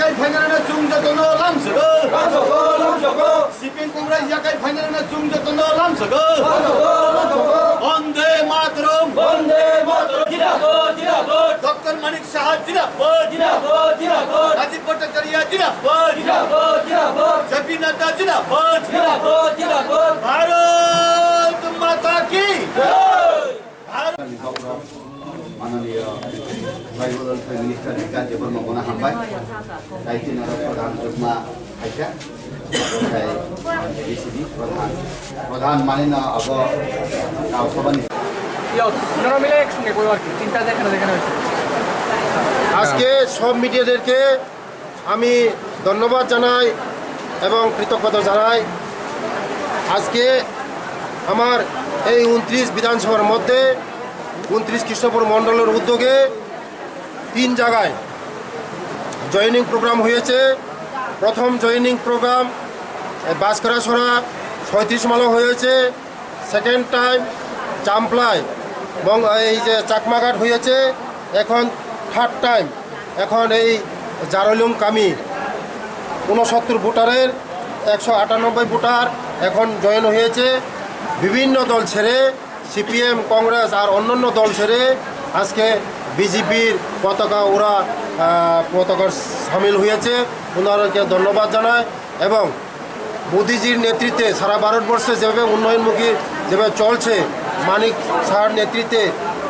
yakai phainana chungjotono lamsago lamsago lamsago CPM Congress yakai phainana chungjotono lamsago lamsago lamsago Vande Mataram Jindabad Dr. Manik Shah Jindabad Rajiv Bhattacharya Jindabad JP Nadda Jindabad Bharat Mata Ki माननीय tribal welfare minister Dhaka जेबरमा बना हामबाय दायित्व प्रधान रूपमा आइसा ACD प्रधान मानिना अब गाउँ सभानि আপনারা মিলে একসঙ্গে কই আর কি চিন্তা দেখানো হয়েছে আজকে সব মিডিয়াদেরকে আমি ধন্যবাদ জানাই এবং কৃতজ্ঞতা জানাই। আজকে আমার এই 29 বিধানসভার মধ্যে 29 কৃষ্ণপুর মণ্ডলের উদ্যোগে 3 জায়গায় জয়েনিং প্রোগ্রাম হয়েছে। প্রথম জয়েনিং প্রোগ্রাম বাঁশখারাছড়া 37 মাইল হয়েছে। সেকেন্ড টাইম চাম্পলায় এবং এই যে চাকমাঘাট হয়েছে। এখন থার্ড টাইম এখন এই জারলুম কামি 69 ভোটারের 198 ভোটার এখন জয়েন হয়েছে। বিভিন্ন দল ছেড়ে সিপিএম কংগ্রেস আর অন্যান্য দল ছেড়ে আজকে বিজেপির পতাকা ওরা পতাকার সামিল হয়েছে। ওনাদেরকে ধন্যবাদ জানায় এবং মোদিজির নেতৃত্বে সারা ভারতবর্ষে যেভাবে উন্নয়নমুখী যেভাবে চলছে, মানিক শাহর নেতৃত্বে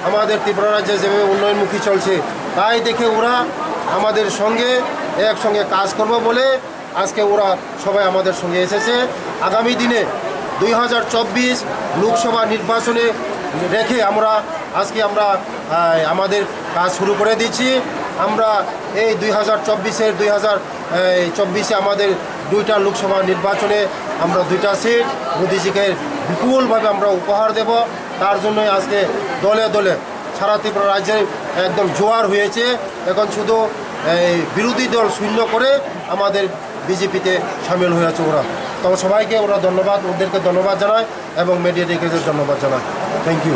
আমাদের ত্রিপুরা রাজ্যে যেভাবে উন্নয়নমুখী চলছে, তাই দেখে ওরা আমাদের সঙ্গে একসঙ্গে কাজ করবে বলে আজকে ওরা সবাই আমাদের সঙ্গে এসেছে। আগামী দিনে 2024 লোকসভা নির্বাচনে রেখে আজকে আমরা আমাদের কাজ শুরু করে দিচ্ছি। আমরা এই 2024 আমাদের 2টা লোকসভা নির্বাচনে আমরা 2টা সিট মোদিজিকে বিপুলভাবে আমরা উপহার দেব। তার জন্যই আজকে দলে দলে সারা ত্রিপুরা রাজ্যে একদম জোয়ার হয়েছে। এখন শুধু বিরোধী দল শূন্য করে আমাদের বিজেপিতে সামিল হয়েছে ওরা। তবে সবাইকে ওদেরকে ধন্যবাদ জানায় এবং মিডিয়াটিকে ধন্যবাদ জানায়। Thank you.